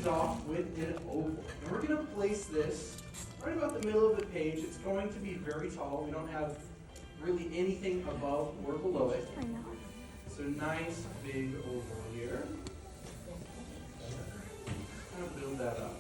things off with an oval. And we're going to place this right about the middle of the page. It's going to be very tall. We don't have really anything above or below it. I know. So nice big oval here. Kind of build that up.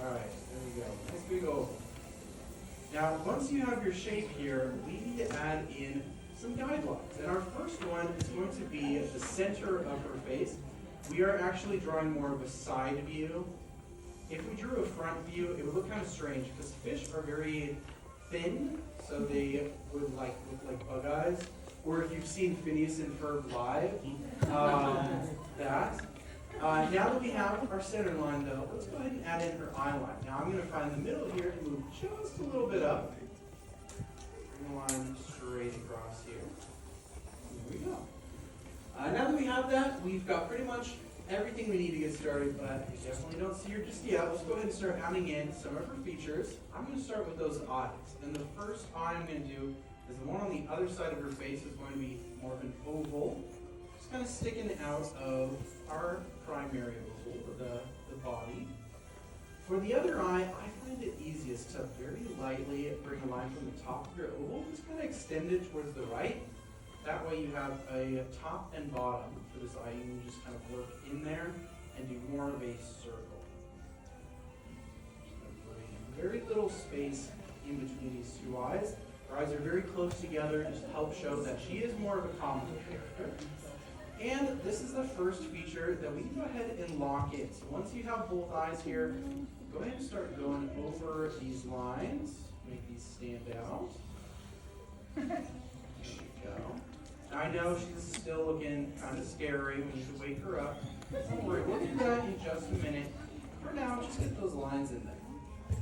Alright, there we go. Nice big oval. Now, once you have your shape here, we need to add in some guidelines. And our first one is going to be the center of her face. We are actually drawing more of a side view. If we drew a front view, it would look kind of strange because fish are very thin, so they would look like bug eyes. Or if you've seen Phineas and Ferb live, that. Now that we have our center line though, let's go ahead and add in her eye line. Now I'm going to find the middle here and move just a little bit up. Bring the line straight across here. There we go. Now that we have that, we've got pretty much everything we need to get started, but you definitely don't see her just yet. Let's go ahead and start adding in some of her features. I'm going to start with those eyes. And the first eye I'm going to do is the one on the other side of her face is going to be more of an oval. Just kind of sticking out of our primary oval, the body. For the other eye, I find it easiest to very lightly bring a line from the top of your oval, just kind of extend it towards the right. That way you have a top and bottom for this eye. You can just kind of work in there and do more of a circle. Very little space in between these two eyes. Her eyes are very close together just to help show that she is more of a comic character. And this is the first feature that we can go ahead and lock in. So once you have both eyes here, go ahead and start going over these lines. Make these stand out. There we go. I know she's still looking kind of scary. We need to wake her up. Don't worry, we'll do that in just a minute. For now, just get those lines in there.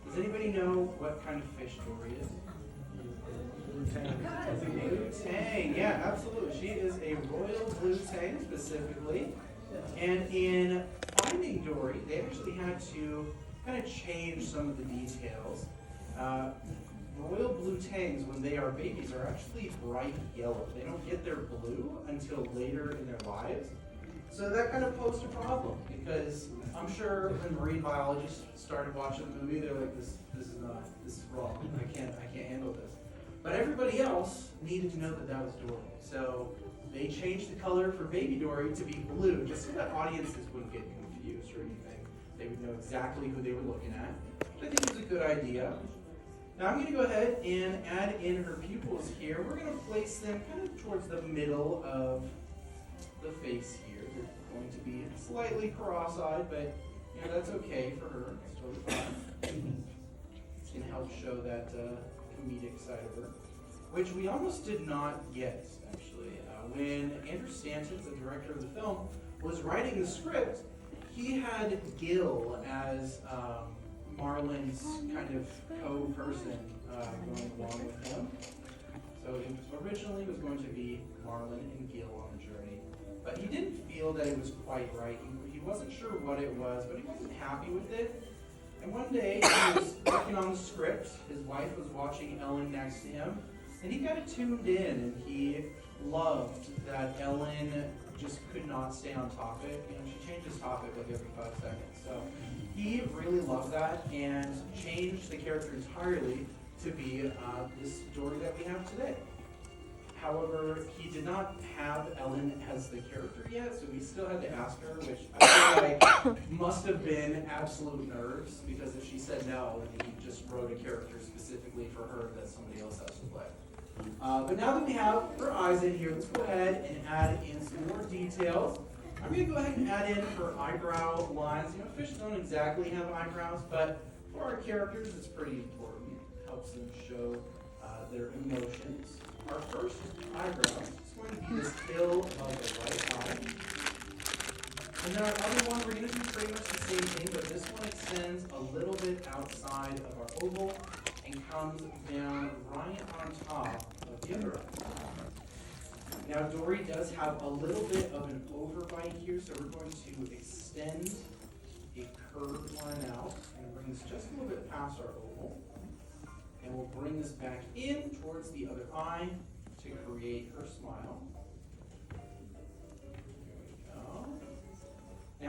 Does anybody know what kind of fish Dory is? Blue tang, yeah, absolutely. She is a royal blue tang specifically. And in finding Dory, they actually had to kind of change some of the details. Royal blue tangs, when they are babies, are actually bright yellow. They don't get their blue until later in their lives. So that kind of posed a problem because I'm sure when marine biologists started watching the movie, they're like, this is wrong. I can't handle this. But everybody else needed to know that that was Dory. So they changed the color for baby Dory to be blue, just so that audiences wouldn't get confused or anything. They would know exactly who they were looking at. I think it was a good idea. Now I'm going to go ahead and add in her pupils here. We're going to place them kind of towards the middle of the face here. They're going to be slightly cross-eyed, but you know, that's okay for her. It's totally fine. It's going to help show that comedic side of her, which we almost did not get, actually. When Andrew Stanton, the director of the film, was writing the script, he had Gil as Marlin's kind of co-person going along with him. So it originally was going to be Marlin and Gil on the journey, but he didn't feel that it was quite right. He wasn't sure what it was, but he wasn't happy with it. And one day he was working on the script. His wife was watching Ellen next to him, and he kind of tuned in, and he loved that Ellen just could not stay on topic. You know, she changes topic like every 5 seconds. So he really loved that and changed the character entirely to be this Dory that we have today. However, he did not have Ellen as the character yet, so we still had to ask her, which I feel like must have been absolute nerves, because if she said no, then he just wrote a character specifically for her that somebody else has to play. But now that we have her eyes in here, let's go ahead and add in some more details. I'm going to go ahead and add in her eyebrow lines. You know, fish don't exactly have eyebrows, but for our characters, it's pretty important. It helps them show their emotions. Our first eyebrow is going to be this hill above the right eye. And then our other one, we're going to do pretty much the same thing, but this one extends a little bit outside of our oval and comes down right on top of the other eye. Now Dory does have a little bit of an overbite here, so we're going to extend a curved line out and bring this just a little bit past our oval. And we'll bring this back in towards the other eye to create her smile. There we go.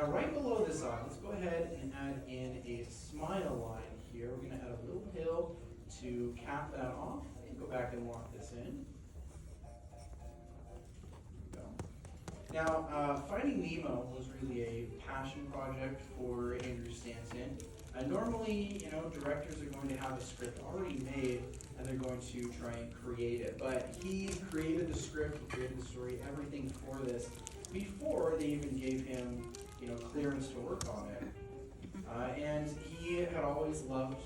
Now right below this eye, let's go ahead and add in a smile line here. We're going to add a little hill to cap that off. Go back and lock this in. Now, Finding Nemo was really a passion project for Andrew Stanton. Normally, directors are going to have a script already made, and they're going to try and create it. But he created the script, he created the story, everything for this before they even gave him, clearance to work on it. And he had always loved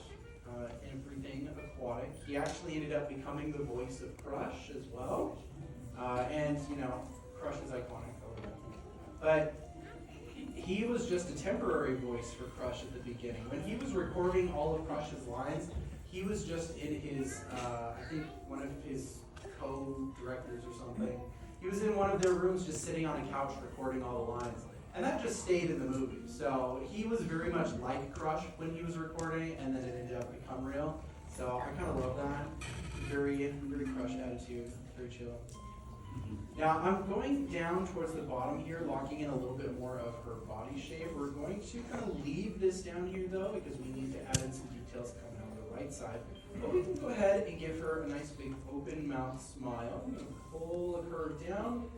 everything aquatic. He actually ended up becoming the voice of Crush as well. And Crush is iconic. But he was just a temporary voice for Crush at the beginning. When he was recording all of Crush's lines, he was just in his, I think one of his co-directors or something. He was in one of their rooms just sitting on a couch recording all the lines. And that just stayed in the movie. So he was very much like Crush when he was recording, and then it ended up becoming real. So I kind of love that. Very Crush attitude, very chill. Now I'm going down towards the bottom here, locking in a little bit more of her body shape. We're going to kind of leave this down here though, because we need to add in some details coming out of the right side. But we can go ahead and give her a nice big open mouth smile. I'm going to pull the curve down,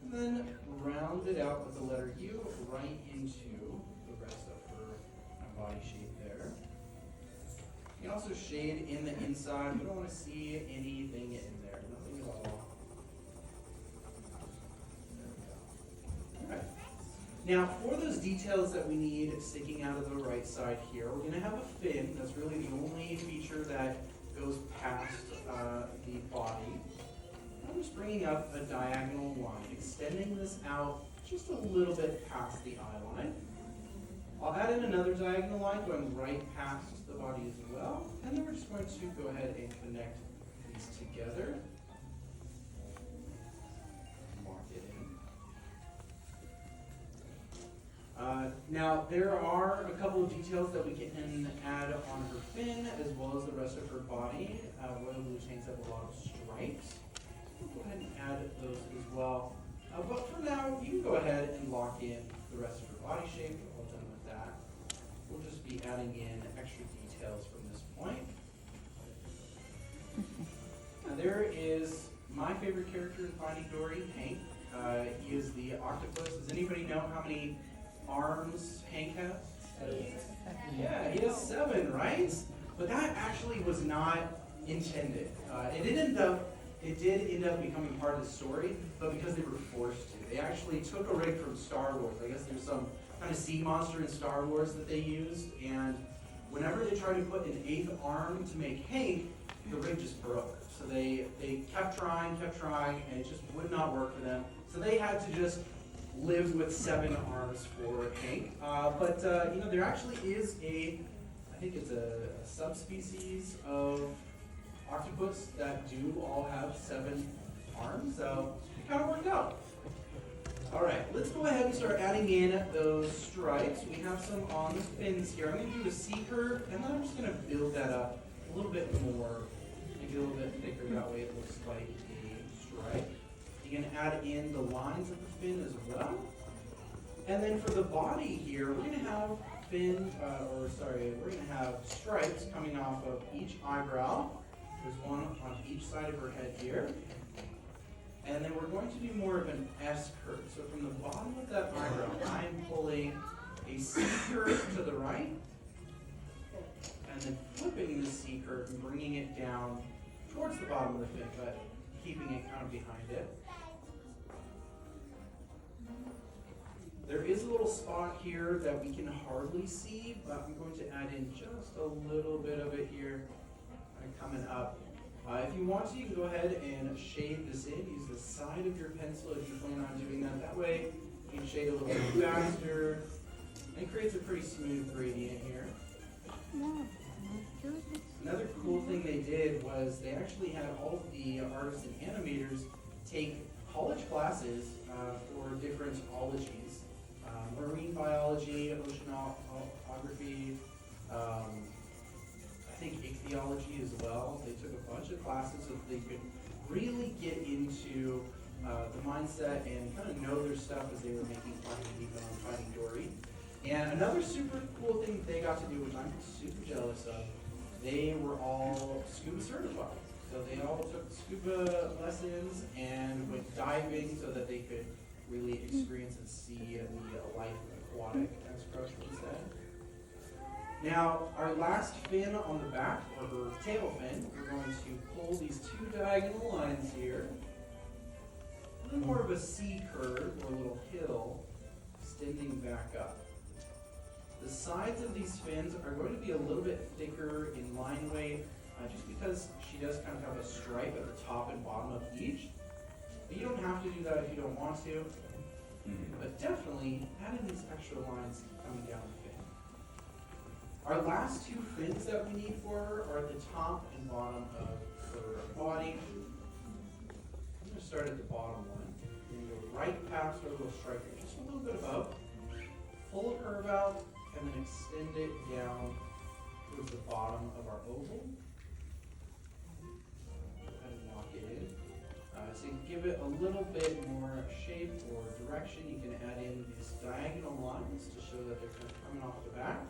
and then round it out with the letter U right into the rest of her body shape there. You can also shade in the inside. We don't want to see anything in there, nothing at all. Now, for those details that we need sticking out of the right side here, we're going to have a fin. That's really the only feature that goes past the body. I'm just bringing up a diagonal line, extending this out just a little bit past the eye line. I'll add in another diagonal line going right past the body as well. And then we're just going to go ahead and connect these together. Now, there are a couple of details that we can add on her fin as well as the rest of her body. Royal blue tails have a lot of stripes. We'll go ahead and add those as well. But for now, you can go ahead and lock in the rest of her body shape. We're all done with that. We'll just be adding in extra details from this point. Now, there is my favorite character in Finding Dory, Hank. He is the octopus. Does anybody know how many arms Hank has? Yeah, he has 7, right? But that actually was not intended. It did end up becoming part of the story, but because they were forced to. They actually took a rig from Star Wars. I guess there's some kind of sea monster in Star Wars that they used, and whenever they tried to put an 8th arm to make Hank, the rig just broke. So they kept trying, and it just would not work for them. So they had to just live with 7 arms for Hank. But there actually is I think it's a subspecies of octopus that do all have 7 arms. So it kind of worked out. All right, let's go ahead and start adding in those stripes. We have some on the fins here. I'm going to do a C curve, and then I'm just going to build that up a little bit more, make it a little bit thicker. That way it looks like a stripe. You can add in the lines of the fin as well. And then for the body here, we're going to have we're going to have stripes coming off of each eyebrow. There's one on each side of her head here. And then we're going to do more of an S curve. So from the bottom of that eyebrow, I'm pulling a C curve to the right, and then flipping the C curve and bringing it down towards the bottom of the fin, but keeping it kind of behind it. There is a little spot here that we can hardly see, but I'm going to add in just a little bit of it here, coming up. If you want to, you can go ahead and shade this in. Use the side of your pencil if you plan on doing that. That way, you can shade a little bit faster. And it creates a pretty smooth gradient here. Another cool thing they did was they actually had all of the artists and animators take college classes for different ologies. Marine biology, oceanography, I think ichthyology as well. They took a bunch of classes so that they could really get into the mindset and kind of know their stuff as they were making Finding Nemo and Finding Dory. And another super cool thing they got to do, which I'm super jealous of, they were all scuba certified. So they all took scuba lessons and went diving so that they could really experience and see the life aquatic, as Crutchman said. Now, our last fin on the back, or her tail fin, we're going to pull these two diagonal lines here. A little more of a C curve, or a little hill, extending back up. The sides of these fins are going to be a little bit thicker in line weight, just because she does kind of have a stripe at the top and bottom of each. But you don't have to do that if you don't want to. But definitely add in these extra lines coming down the fin. Our last two fins that we need for her are at the top and bottom of her body. I'm going to start at the bottom one. Then go right past our little stripe, just a little bit above. Pull a curve out, and then extend it down towards the bottom of our oval. Go ahead and lock it in. To give it a little bit more shape or direction, you can add in these diagonal lines to show that they're kind of coming off the back.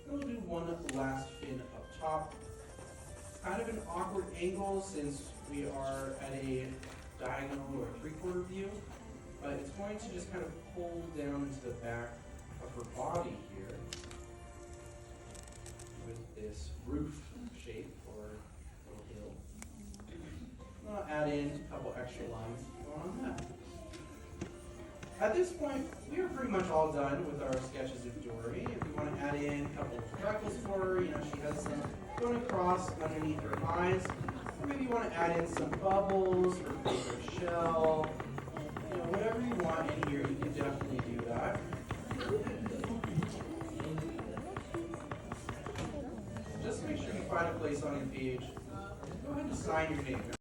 And we'll do one last fin up top. Kind of an awkward angle since we are at a diagonal or a three-quarter view, but it's going to just kind of pull down into the back of her body here with this roof shape or little hill. I'll add in a couple extra lines on that. At this point, we are pretty much all done with our sketches of Dory. If you want to add in a couple of freckles for her, she has some going across underneath her eyes. Or maybe you want to add in some bubbles, her favorite shell, whatever you want in here, you can definitely do that. Just make sure you find a place on your page. Go ahead and sign your name.